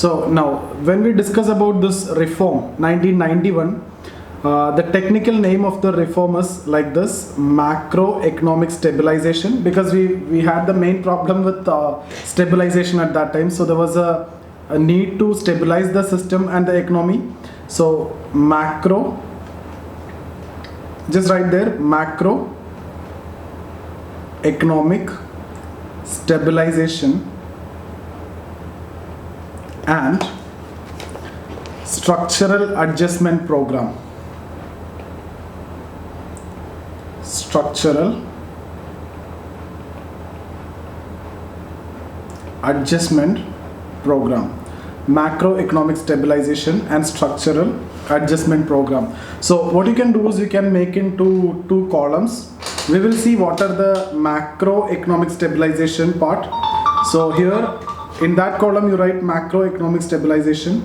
So now, when we discuss about this reform, 1991, the technical name of the reform is like this: macroeconomic stabilization, because we had the main problem with stabilization at that time. So there was a need to stabilize the system and the economy. So macro, just write there, macro economic stabilization and structural adjustment program. Structural adjustment program, macroeconomic stabilization and structural adjustment program. So what you can do is you can make into two columns. We will see what are the macroeconomic stabilization part. So here in that column you write macroeconomic stabilization,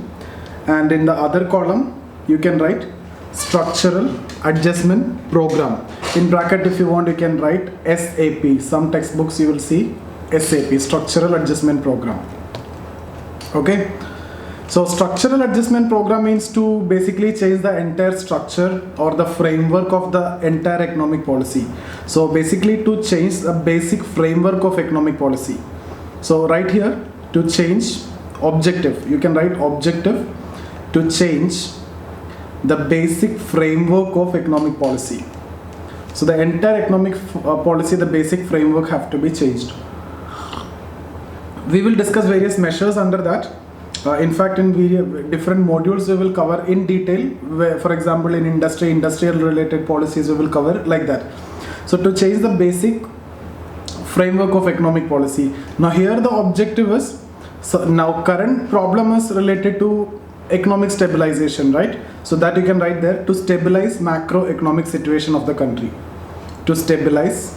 and in the other column you can write structural adjustment program. In bracket, if you want, you can write SAP. Some textbooks you will see SAP, structural adjustment program. Okay, so structural adjustment program means to basically change the entire structure or the framework of the entire economic policy. So basically to change the basic framework of economic policy. So right here, to change objective, you can write objective to change the basic framework of economic policy. So the entire economic policy, the basic framework have to be changed. We will discuss various measures under that. In fact, in different modules we will cover in detail. For example, in industrial related policies we will cover like that. So to change the basic framework of economic policy. Now here the objective is, so now current problem is related to economic stabilization, right? So that you can write there, to stabilize macroeconomic situation of the country. To stabilize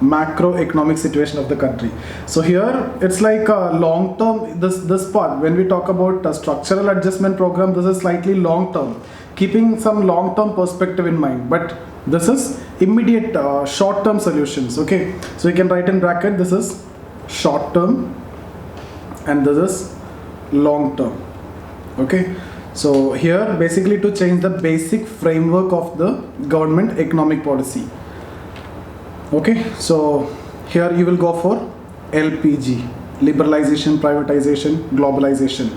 macroeconomic situation of the country. So here it's like a long term, this part when we talk about a structural adjustment program, this is slightly long term, keeping some long term perspective in mind, but this is immediate short term solutions. Okay, so you can write in bracket, this is short term and this is long term. Okay, so here basically to change the basic framework of the government economic policy. Okay, so here you will go for LPG, liberalization, privatization, globalization.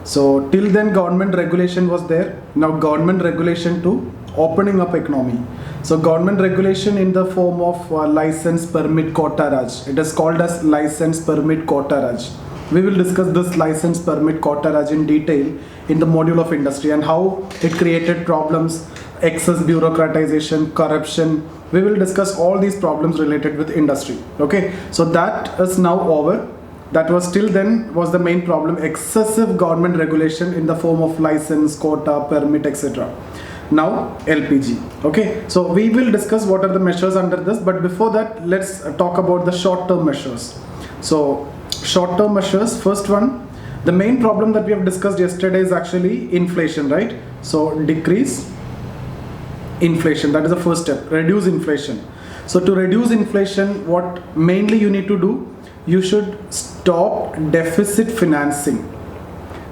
So till then government regulation was there. Now government regulation to opening up economy. So government regulation in the form of license, permit, quota raj. It is called as license, permit, quota raj. We will discuss this license, permit, quota raj in detail in the module of industry and how it created problems, excess bureaucratization, corruption. We will discuss all these problems related with industry. Okay, so that is now over. That was till then was the main problem, excessive government regulation in the form of license, quota, permit, etc. Now LPG. Okay, so we will discuss what are the measures under this, but before that let's talk about the short-term measures. So short-term measures, first one, the main problem that we have discussed yesterday is actually inflation, right? So decrease inflation, that is the first step, reduce inflation. So to reduce inflation, what mainly you need to do, you should stop deficit financing.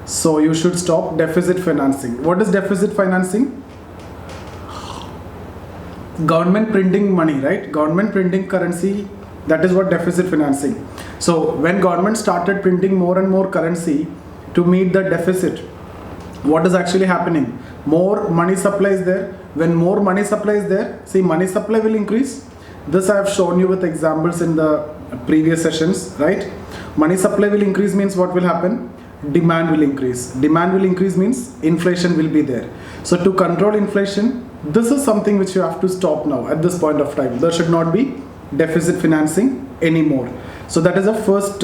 So you should stop deficit financing. What is deficit financing? Government printing money, right? Government printing currency, that is what deficit financing. So when government started printing more and more currency to meet the deficit, what is actually happening? More money supply is there. When more money supply is there, see, money supply will increase. This I have shown you with examples in the previous sessions, right? Money supply will increase means what will happen? Demand will increase. Demand will increase means inflation will be there. So to control inflation, this is something which you have to stop now at this point of time. There should not be deficit financing anymore. So that is the first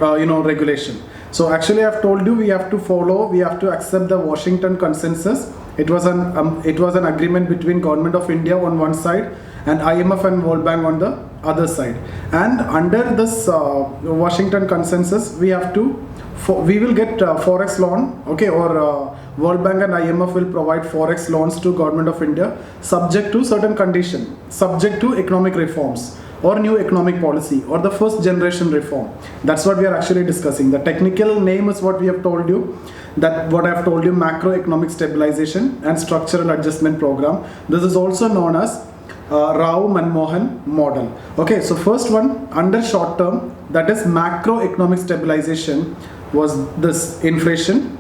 regulation. So actually I have told you we have to accept the Washington Consensus. It was an agreement between Government of India on one side and IMF and World Bank on the other side. And under this Washington Consensus, we will get forex loan, okay, or World Bank and IMF will provide forex loans to Government of India subject to certain condition, subject to economic reforms. or new economic policy or the first generation reform. That's what we are actually discussing. The technical name is what we have told you, that what I have told you, macroeconomic stabilization and structural adjustment program. This is also known as Rao Manmohan model. Okay, so first one under short term, that is macroeconomic stabilization, was this inflation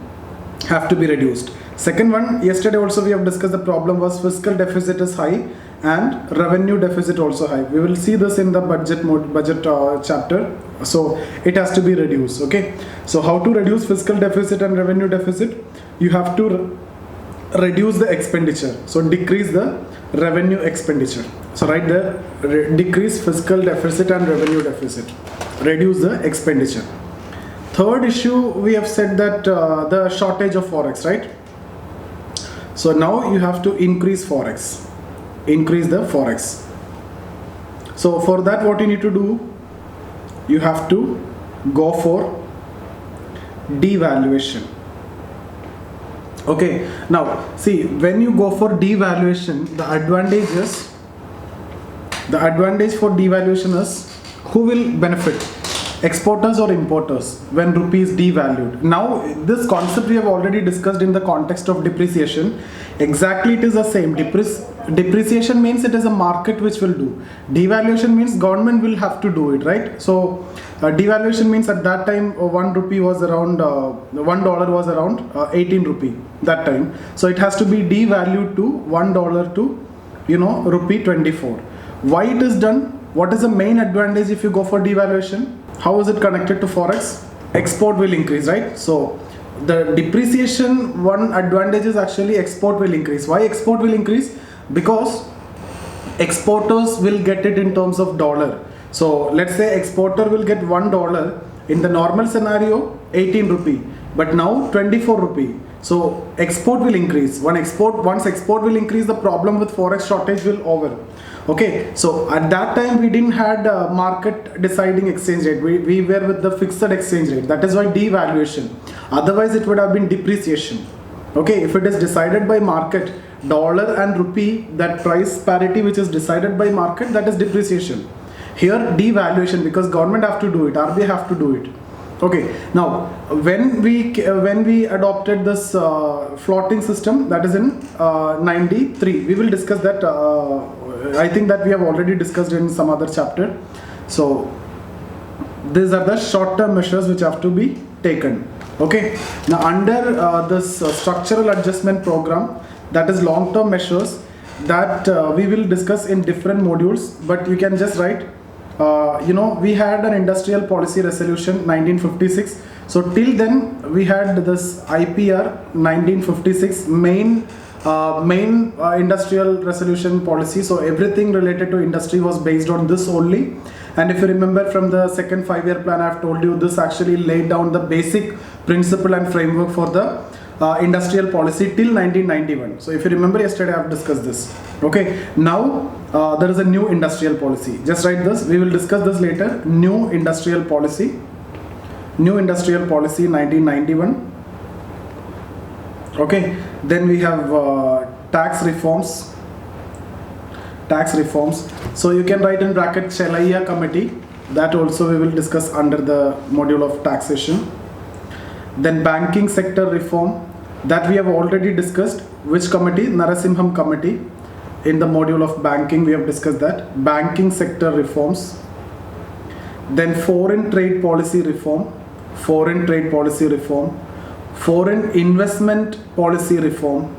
have to be reduced. Second one, yesterday also we have discussed, the problem was fiscal deficit is high and revenue deficit also high. We will see this in the budget chapter. So it has to be reduced. Okay, so how to reduce fiscal deficit and revenue deficit? You have to reduce the expenditure, so decrease the revenue expenditure. So right there, decrease fiscal deficit and revenue deficit, reduce the expenditure. Third issue, we have said that the shortage of forex, right? So now you have to increase forex, increase the forex. So for that, what you need to do, you have to go for devaluation. Okay, now see, when you go for devaluation, the advantage for devaluation is, who will benefit? Exporters or importers when rupee is devalued. Now this concept we have already discussed in the context of depreciation. Exactly, it is the same. Depreciation means it is a market which will do. Devaluation means government will have to do it, right? So devaluation means at that time 1 rupee was around $1 was around 18 rupee that time. So it has to be devalued to $1 to rupee 24. Why it is done? What is the main advantage if you go for devaluation? How is it connected to forex? Export will increase, right? So the depreciation, one advantage is actually export will increase. Why export will increase? Because exporters will get it in terms of dollar. So let's say exporter will get $1 in the normal scenario, 18 rupee, but now 24 rupee. So export will increase. Once export will increase, the problem with forex shortage will over. Okay, so at that time we didn't had market deciding exchange rate. We were with the fixed exchange rate. That is why devaluation. Otherwise it would have been depreciation. Okay, if it is decided by market, dollar and rupee, that price parity which is decided by market, that is depreciation. Here devaluation, because government have to do it, RBI have to do it. Okay, now when we adopted this floating system, that is in 93, we will discuss that. I think that we have already discussed in some other chapter. So these are the short-term measures which have to be taken. Okay, now under this structural adjustment program, that is long-term measures that we will discuss in different modules, but you can just write. We had an industrial policy resolution 1956. So till then we had this IPR 1956 main industrial resolution policy. So everything related to industry was based on this only. And if you remember from the second 5-year plan, I have told you this actually laid down the basic principle and framework for the industrial policy till 1991. So if you remember, yesterday I have discussed this. Okay, now there is a new industrial policy. Just write this. We will discuss this later. New industrial policy 1991. Okay, then we have tax reforms. So you can write in bracket Chelaiya committee. That also we will discuss under the module of taxation. Then banking sector reform, that we have already discussed. Which committee? Narasimham committee. In the module of banking we have discussed that. Banking sector reforms. Then foreign trade policy reform, foreign investment policy reform,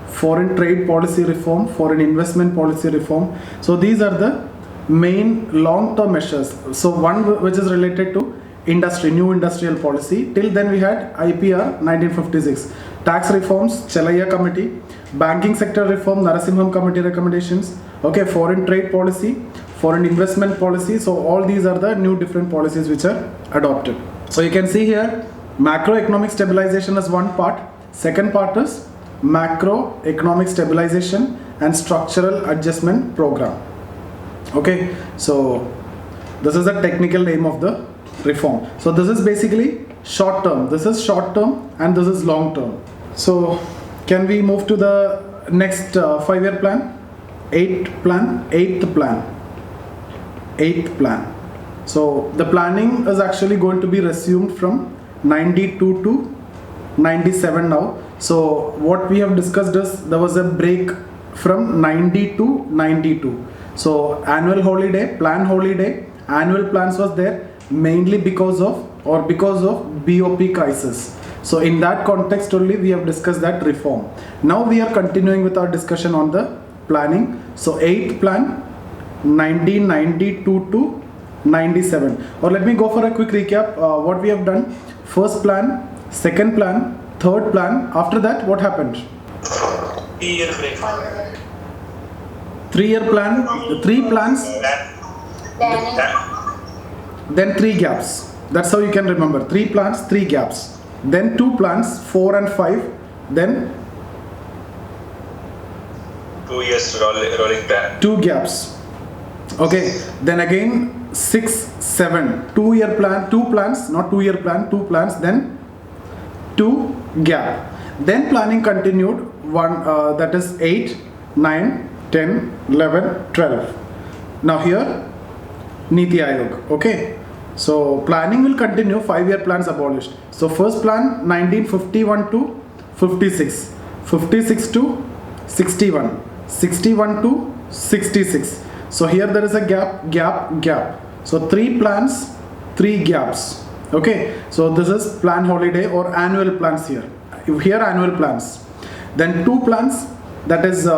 foreign trade policy reform, foreign investment policy reform. So these are the main long-term measures. So one which is related to industry, new industrial policy. Till then we had IPR 1956. Tax reforms, Chelaiya committee. Banking sector reform, Narasimham committee recommendations. Okay, foreign trade policy, foreign investment policy. So all these are the new different policies which are adopted. So you can see here, macroeconomic stabilization is one part. Second part is macroeconomic stabilization and structural adjustment program. Okay, so this is the technical name of the reform. So this is basically short term, this is short term, and this is long term. So can we move to the next 5-year plan? Eighth plan. 8th plan. So the planning is actually going to be resumed from 92 to 97 now. So what we have discussed is there was a break from 90 to 92. So annual holiday, plan holiday, annual plans was there mainly because of BOP crisis. So in that context only we have discussed that reform. Now we are continuing with our discussion on the planning. So 8th plan 1992 to 97. Or let me go for a quick recap. What we have done: first plan, second plan, third plan. After that, what happened? 3-year break. 3-year plan, 3 plans, then 3 gaps. That's how you can remember: 3 plans, 3 gaps. Then 2 plans, 4 and 5. Then 2 years rolling plan. 2 gaps. Okay. Then again 6, 7. 2-year plan, 2 plans, not 2-year plan, 2 plans. Then 2 gap. Then planning continued. That is 8, 9, 10, 11, 12. Now here Niti Aayog. Okay. So planning will continue. 5-year plans abolished. So first plan 1951 to 56, 56 to 61, 61 to 66. So here there is a gap. So 3 plans, 3 gaps. Okay. So this is plan holiday or annual plans here. Here annual plans. Then 2 plans, that is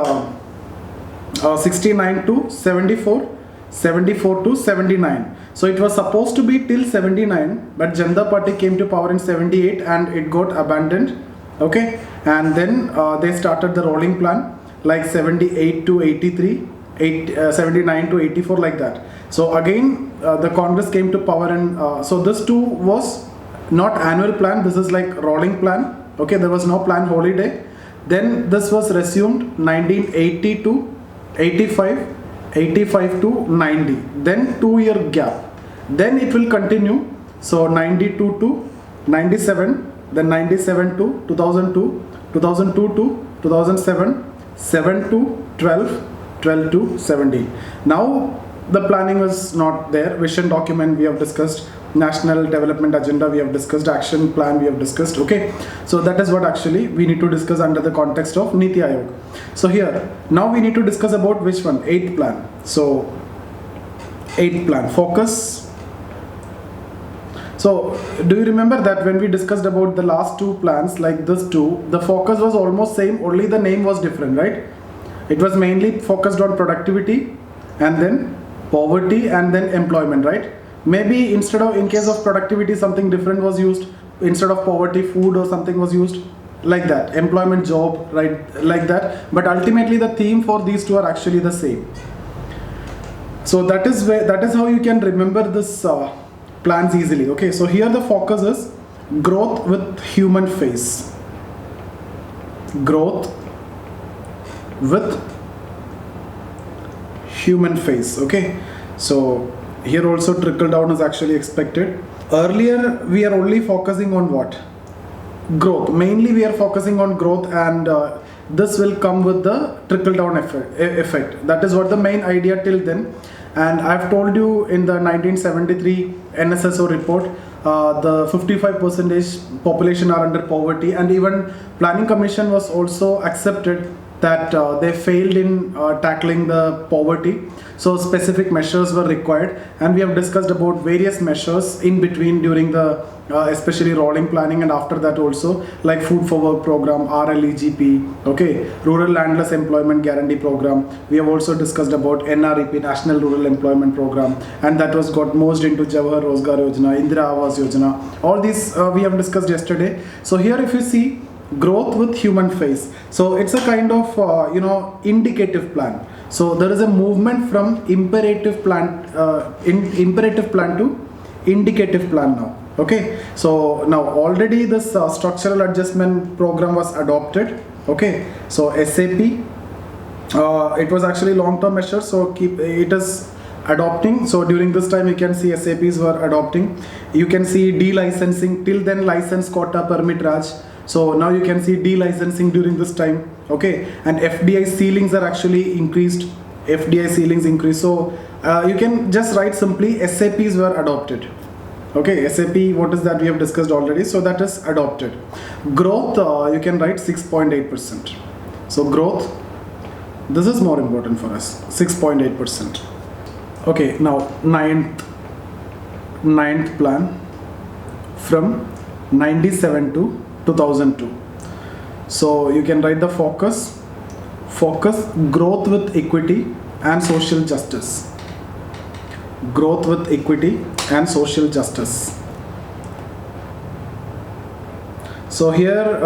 69 to 74, 74 to 79. So it was supposed to be till 79, but Janata Party came to power in 78 and it got abandoned. Okay. And then they started the rolling plan like 78 to 83, 79 to 84, like that. So again the Congress came to power, and so this too was not annual plan. This is like rolling plan. Okay. There was no plan holiday. Then this was resumed 1980 to 85, 85 to 90. Then 2-year gap. Then it will continue. So 92 to 97, then 97 to 2002, 2002 to 2007, 7 to 12, 12 to 17. Now the planning was not there. Vision document we have discussed, national development agenda we have discussed, action plan we have discussed. Okay. So that is what actually we need to discuss under the context of Niti Aayog. So here now we need to discuss about which one? 8th plan. So 8th plan, focus. So do you remember that when we discussed about the last 2 plans, like this 2, the focus was almost same, only the name was different, right? It was mainly focused on productivity and then poverty and then employment, right? Maybe in case of productivity something different was used, instead of poverty food or something was used, like that, employment, job, right, like that. But ultimately the theme for these 2 are actually the same. So that is how you can remember this plans easily. Okay. So here the focus is growth with human face. Growth with human face. Okay. So here also trickle down is actually expected. Earlier we are only focusing on what? Growth. Mainly we are focusing on growth, and this will come with the trickle down effect. That is what the main idea till then. And I've told you in the 1973 NSSO report, the 55% population are under poverty, and even Planning Commission was also accepted that they failed in tackling the poverty. So specific measures were required, and we have discussed about various measures in between during the especially rolling planning, and after that also, like Food for Work program, RLEGP, okay, Rural Landless Employment Guarantee program. We have also discussed about NREP, National Rural Employment Program, and that was got merged into Jawahar Rozgar Yojana, Indira Awas Yojana. All these we have discussed yesterday. So here if you see growth with human face, so it's a kind of indicative plan. So there is a movement from imperative plan to indicative plan now. Okay, so now already this structural adjustment program was adopted. Okay, so SAP, it was actually long-term measure, so it is adopting. So during this time you can see SAPs were adopting. You can see de-licensing. Till then license quota permit Raj. So now you can see de-licensing during this time. Okay, and FDI ceilings are actually increased. FDI ceilings increase. So You can just write simply SAPs were adopted. Okay, SAP, what is that? We have discussed already. So that is adopted. Growth, you can write 6.8%. So growth, this is more important for us, 6.8%. Okay, now ninth plan from 97 to 2002. So you can write the focus growth with equity and social justice. Growth with equity and social justice. So here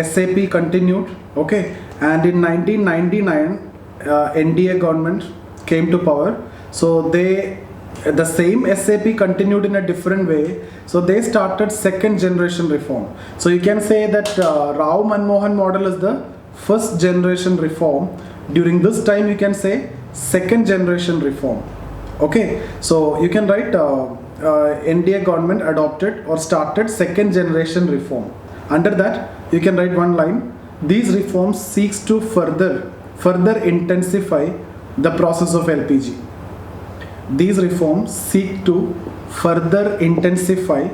SAP continued, okay, and in 1999 NDA government came to power. So the same SAP continued in a different way. So they started second generation reform. So you can say that Rao Manmohan model is the first generation reform. During this time you can say second generation reform. Okay, so you can write NDA government adopted or started second generation reform. Under that you can write one line, these reforms seeks to further intensify the process of LPG. These reforms seek to further intensify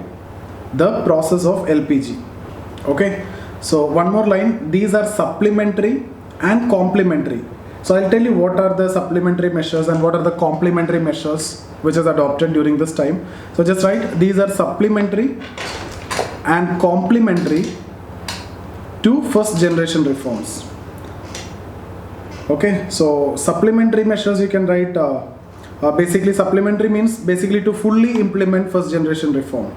the process of LPG. Okay, so one more line, these are supplementary and complementary. So I'll tell you what are the supplementary measures and what are the complementary measures which is adopted during this time. So just write, these are supplementary and complementary to first generation reforms. Okay, so supplementary measures you can write, basically supplementary means basically to fully implement first generation reform.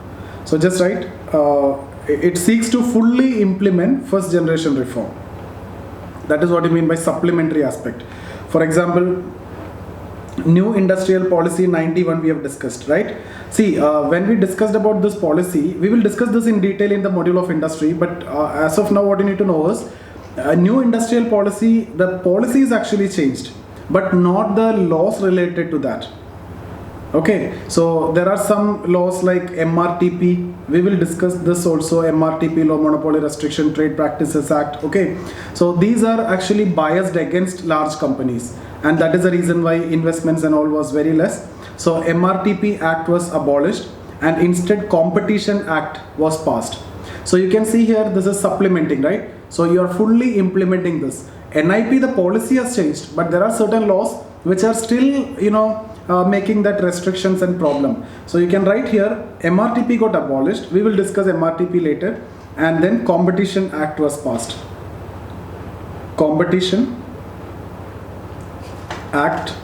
So just write, it seeks to fully implement first generation reform. That is what you mean by supplementary aspect. For example, new industrial policy 91 we have discussed, right? See, when we discussed about this policy, we will discuss this in detail in the module of industry, but as of now what you need to know is a new industrial policy, the policy is actually changed, but not the laws related to that. Okay, so there are some laws like MRTP, we will discuss this also, MRTP, Law Monopoly Restriction Trade Practices Act. Okay, so these are actually biased against large companies, and that is the reason why investments and all was very less. So MRTP Act was abolished and instead Competition Act was passed. So you can see here this is supplementing, right? So you are fully implementing this. NIP, the policy has changed, but there are certain laws which are still, making that restrictions and problem. So you can write here, MRTP got abolished. We will discuss MRTP later. And then Competition Act was passed. Competition Act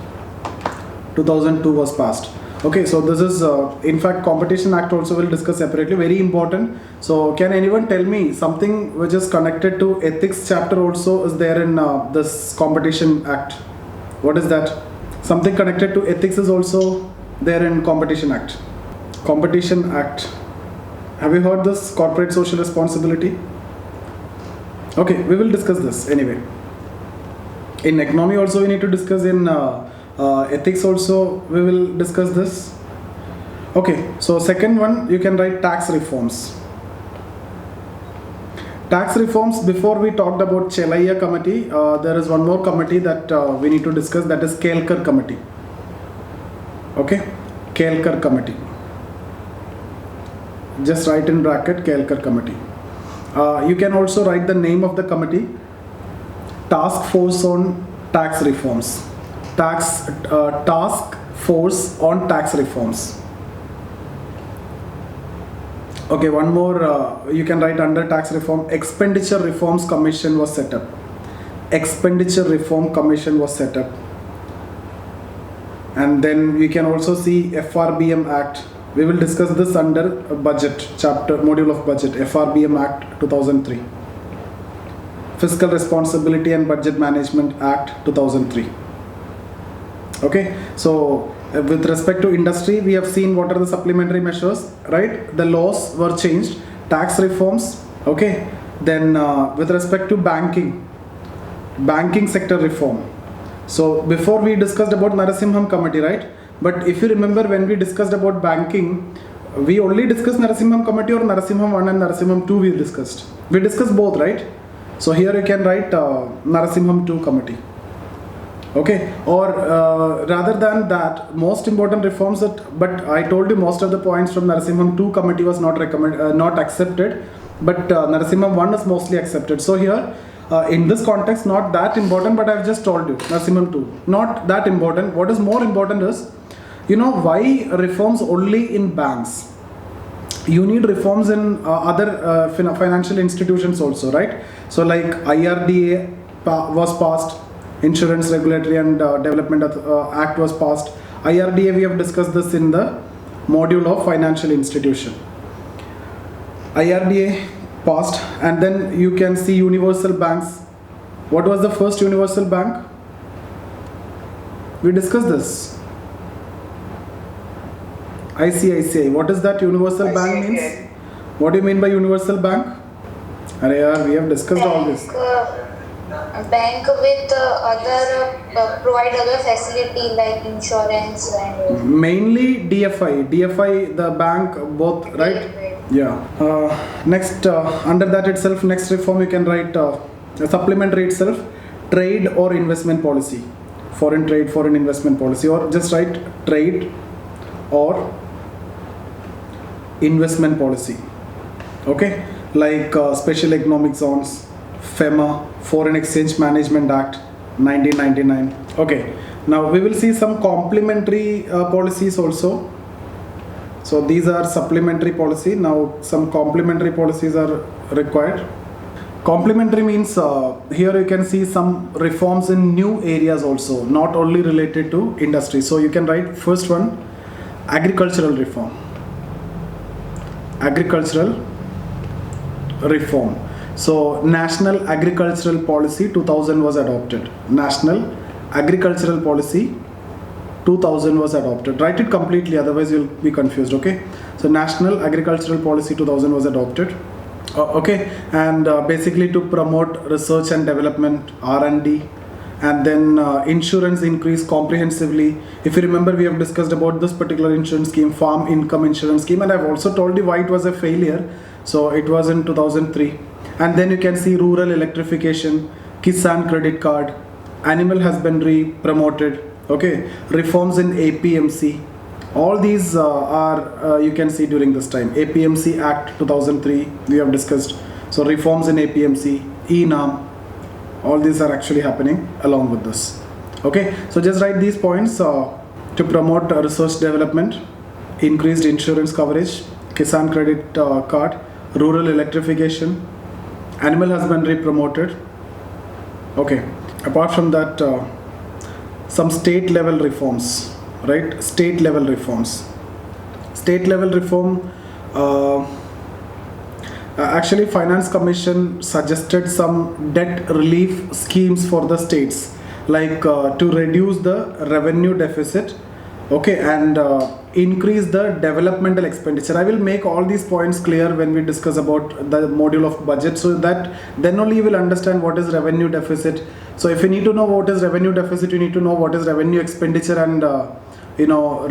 2002 was passed. Okay, so this is, in fact, Competition Act also will discuss separately, very important. So can anyone tell me something which is connected to ethics chapter also is there in this Competition Act? What is that? Something connected to ethics is also there in Competition Act. Competition Act. Have you heard this? Corporate social responsibility? Okay, we will discuss this anyway. In economy also we need to discuss, in ethics also we will discuss this. Okay, so second one you can write tax reforms. Tax reforms, before we talked about Chelaiya committee, there is one more committee that we need to discuss, that is Kelkar committee. Okay, Kelkar committee. Just write in bracket Kelkar committee. You can also write the name of the committee, Task Force on Tax Reforms. Task Force on Tax Reforms. Okay, one more you can write under tax reform, Expenditure Reforms Commission was set up. Expenditure Reform Commission was set up. And then we can also see FRBM Act. We will discuss this under budget chapter, module of budget, FRBM Act 2003. Fiscal Responsibility and Budget Management Act 2003. Okay, so with respect to industry, we have seen what are the supplementary measures, right? The laws were changed, tax reforms, okay. Then with respect to banking sector reform. So before we discussed about Narasimham committee, right? But if you remember, when we discussed about banking, we only discussed Narasimham committee, or Narasimham 1 and Narasimham 2 we discussed. We discussed both, right? So here you can write Narasimham 2 committee. Okay, or rather than that, most important reforms that, but I told you most of the points from Narasimham 2 committee was not accepted, but Narasimham 1 is mostly accepted. So here, in this context, not that important, but I've just told you, Narasimham 2, not that important. What is more important is, why reforms only in banks? You need reforms in other financial institutions also, right? So like IRDA was passed, Insurance Regulatory and Development Act was passed. IRDA, we have discussed this in the module of financial institution. IRDA passed, and then you can see universal banks. What was the first universal bank? We discussed this. ICICI. What is that universal bank means? What do you mean by universal bank? Arey yaar, we have discussed all this. Bank with provide other facility like insurance and Mainly DFI, the bank, both, right? Yeah. Next, under that itself, next reform you can write supplementary itself, trade or investment policy, foreign trade, foreign investment policy, or just write trade or investment policy. Okay, like special economic zones, FEMA, Foreign Exchange Management Act 1999. Okay, now we will see some complementary policies also. So these are supplementary policy. Now some complementary policies are required. Complementary means here you can see some reforms in new areas also, not only related to industry. So you can write first one, agricultural reform. Agricultural reform. So National Agricultural Policy 2000 was adopted. National Agricultural Policy 2000 was adopted. Write it completely, otherwise you'll be confused. Okay. So National Agricultural Policy 2000 was adopted. Okay, and basically to promote research and development, R&D, and then insurance increase comprehensively. If you remember, we have discussed about this particular insurance scheme, Farm Income Insurance Scheme, and I've also told you why it was a failure. So it was in 2003. And then you can see rural electrification, Kisan credit card, animal husbandry promoted, okay, reforms in APMC. All these are you can see during this time. APMC Act 2003 we have discussed. So reforms in APMC, ENAM, all these are actually happening along with this. Okay, so just write these points to promote research development, increased insurance coverage, Kisan credit card, rural electrification, animal husbandry promoted. Okay, apart from that, some state level reforms, right? State level reforms. State level reform, actually Finance Commission suggested some debt relief schemes for the states, like to reduce the revenue deficit, okay, and increase the developmental expenditure. I will make all these points clear when we discuss about the module of budget, so that then only you will understand what is revenue deficit. So if you need to know what is revenue deficit, you need to know what is revenue expenditure and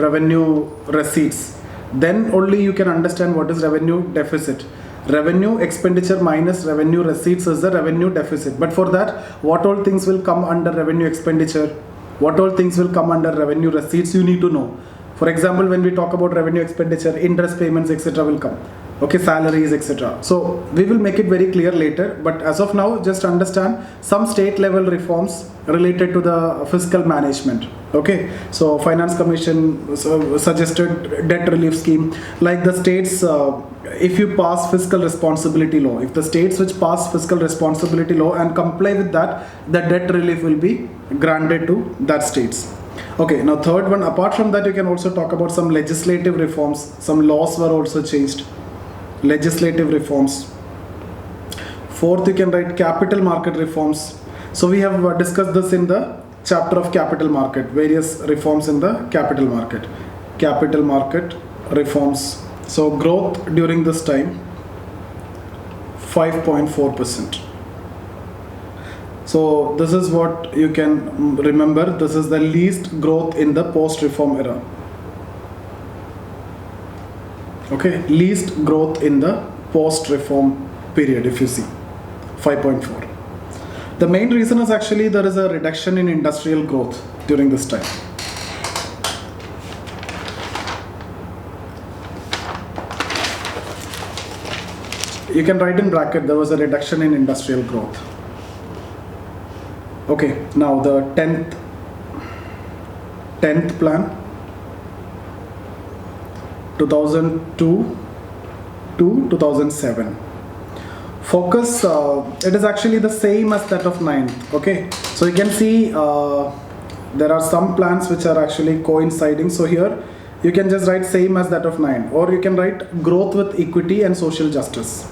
revenue receipts. Then only you can understand what is revenue deficit. Revenue expenditure minus revenue receipts is the revenue deficit. But for that, what all things will come under revenue expenditure, what all things will come under revenue receipts, you need to know. For example, when we talk about revenue expenditure, interest payments, etc. will come. Okay, salaries, etc. So we will make it very clear later, but as of now, just understand some state level reforms related to the fiscal management. Okay, so Finance Commission suggested debt relief scheme, like the states, if you pass fiscal responsibility law, if the states which pass fiscal responsibility law and comply with that, the debt relief will be granted to that states. Okay, now third one, apart from that, you can also talk about some legislative reforms. Some laws were also changed. Legislative reforms. Fourth, you can write capital market reforms. So we have discussed this in the chapter of capital market, various reforms in the capital market. Capital market reforms. So growth during this time, 5.4%. So this is what you can remember. This is the least growth in the post-reform era. Okay, least growth in the post-reform period, if you see, 5.4. The main reason is actually there is a reduction in industrial growth during this time. You can write in bracket, there was a reduction in industrial growth. Okay, now the 10th plan, 2002 to 2007. Focus, it is actually the same as that of 9th. Okay, so you can see there are some plans which are actually coinciding. So here you can just write same as that of 9, or you can write growth with equity and social justice.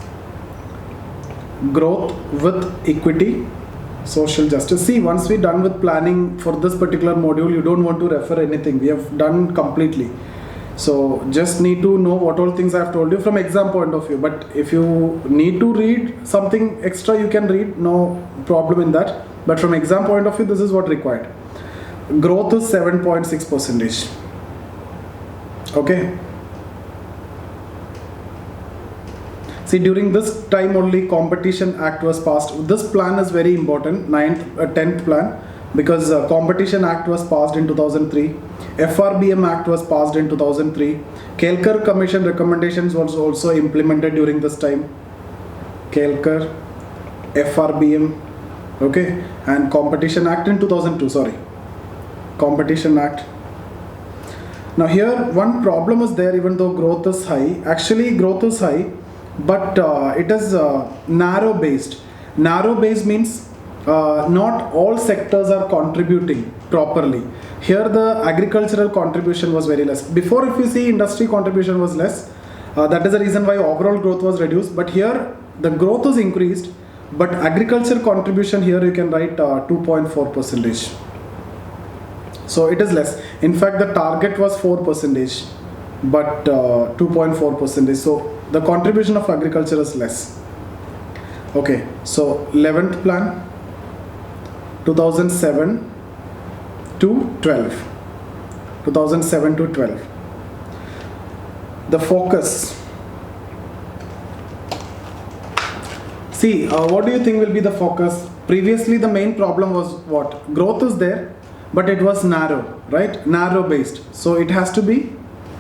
Growth with equity, social justice. See, once we're done with planning for this particular module, you don't want to refer anything. We have done completely. So just need to know what all things I have told you from exam point of view. But if you need to read something extra, you can read, no problem in that. But from exam point of view, this is what required. Growth is 7.6%. Okay. See, during this time only Competition Act was passed. This plan is very important, 10th plan, because Competition Act was passed in 2003. FRBM Act was passed in 2003. Kelkar Commission recommendations was also implemented during this time. Kelkar, FRBM, okay, and Competition Act in 2002, sorry. Competition Act. Now here one problem is there, even though growth is high. Actually growth is high, but it is narrow based. Narrow based means not all sectors are contributing properly. Here the agricultural contribution was very less. Before, if you see, industry contribution was less. That is the reason why overall growth was reduced. But here the growth was increased, but agriculture contribution here you can write 2.4%. So it is less. In fact, the target was 4%, but 2.4%. So the contribution of agriculture is less. Okay, so 11th plan, 2007 to 12. 2007 to 12. The focus. See, what do you think will be the focus? Previously, the main problem was what? Growth is there, but it was narrow, right? Narrow based. So it has to be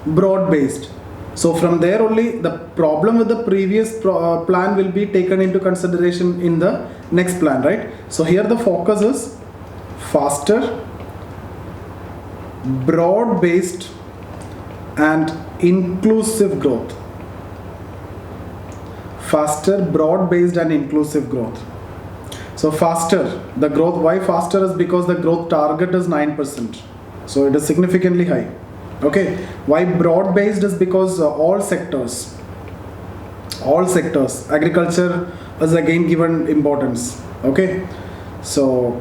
broad based. So from there only the problem with the previous plan will be taken into consideration in the next plan, right? So here the focus is faster, broad based and inclusive growth. Faster, broad based and inclusive growth. So faster, the growth, why faster is because the growth target is 9%. So it is significantly high. Okay, why broad based is because all sectors, agriculture is again given importance. Okay, so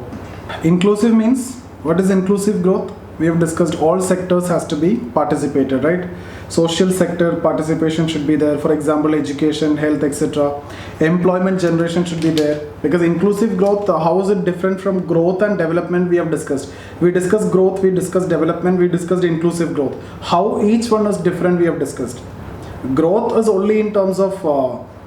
inclusive means, what is inclusive growth? We have discussed all sectors has to be participated, right? Social sector participation should be there. For example, education, health, etc. Employment generation should be there, because inclusive growth, how is it different from growth and development? We have discussed. We discussed growth, we discussed development, we discussed inclusive growth. How each one is different, we have discussed. Growth is only in terms of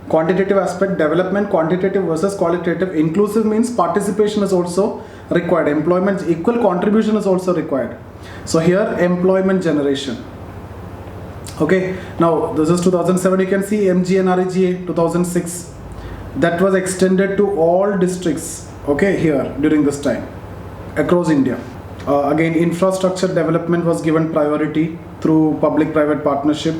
quantitative aspect, development quantitative versus qualitative. Inclusive means participation is also required. Employment, equal contribution is also required. So here employment generation. Okay, now this is 2007. You can see MGNREGA 2006. That was extended to all districts. Okay, here during this time across India. Again, infrastructure development was given priority through public-private partnership.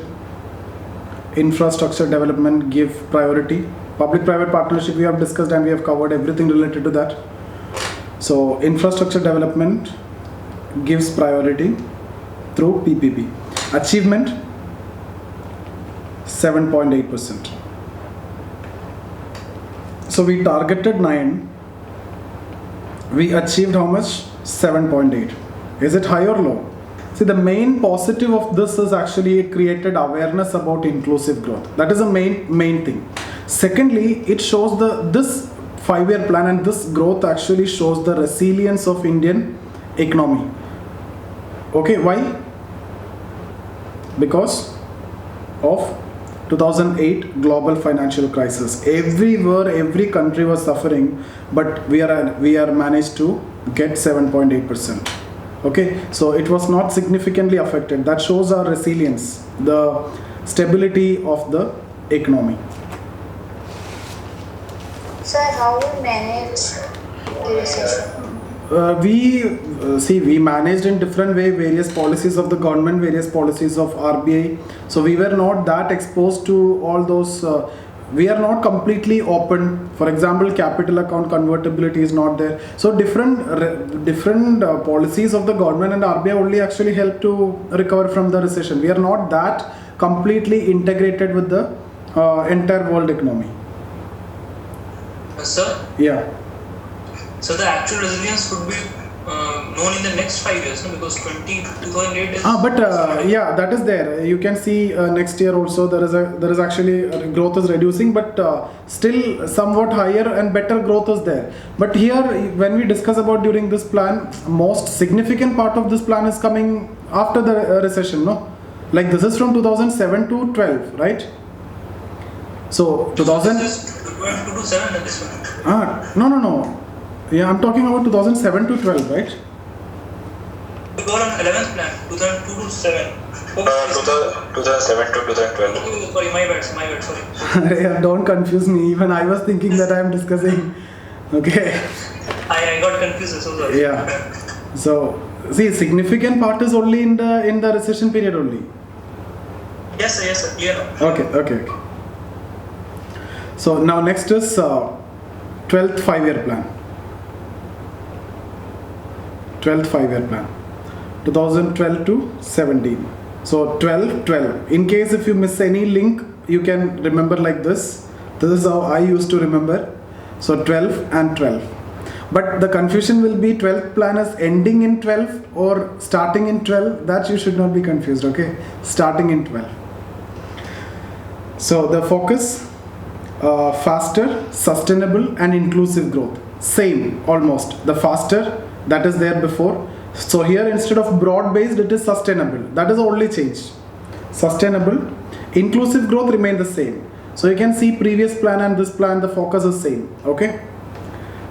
Infrastructure development give priority. Public-private partnership we have discussed and we have covered everything related to that. So infrastructure development gives priority through PPP. Achievement 7.8%. So we targeted 9. We achieved how much? 7.8. Is it high or low? See, the main positive of this is actually it created awareness about inclusive growth. That is the main thing. Secondly, it shows this 5-year plan and this growth actually shows the resilience of Indian economy. Okay, why? Because of 2008 global financial crisis. Everywhere, every country was suffering, but we are managed to get 7.8%. Okay, so it was not significantly affected. That shows our resilience, the stability of the economy. Sir, how we manage the recession? We managed in different way various policies of the government, various policies of RBI. So we were not that exposed to all those. We are not completely open. For example, capital account convertibility is not there. So different policies of the government and RBI only actually help to recover from the recession. We are not that completely integrated with the entire world economy. Sir, Yeah. so the actual resilience would be known in the next 5 years, no? Because 2008 is. Yeah, that is there. You can see next year also there is actually growth is reducing, but still somewhat higher and better growth is there. But here, when we discuss about during this plan, most significant part of this plan is coming after the recession, no? Like this is from 2007 to 12, right? So 2000. This is 2027 and this one. No. Yeah, I'm talking about 2007 to 12, right? We go on 11th plan, 2002 to 7. 2007 to 2012. Okay, sorry, my bad, sorry. Yeah, don't confuse me. Even I was thinking that I am discussing. Okay. I got confused, so sorry. Yeah. So see, significant part is only in the recession period only. Yes, sir, clear now. Okay. So now next is 12th 5-year plan. 12th 5-year plan. 2012 to 17. So 12. In case if you miss any link, you can remember like this. This is how I used to remember. So 12 and 12. But the confusion will be 12th plan is ending in 12 or starting in 12. That you should not be confused, okay? Starting in 12. So the focus, faster, sustainable and inclusive growth. Same almost. The faster that is there before. So here instead of broad based it is sustainable. That is the only change. Sustainable. Inclusive growth remain the same. So you can see previous plan and this plan, the focus is same. Okay.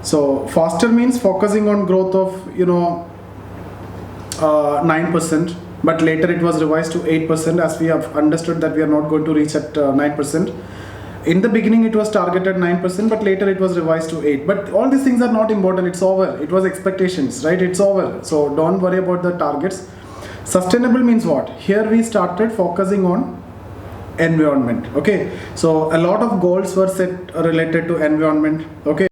So faster means focusing on growth of 9%, but later it was revised to 8% as we have understood that we are not going to reach at 9%. In the beginning it was targeted 9%, but later it was revised to 8%. But all these things are not important. It's over. It was expectations, right? It's over. So don't worry about the targets. Sustainable means what? Here we started focusing on environment. Okay. So a lot of goals were set related to environment. Okay.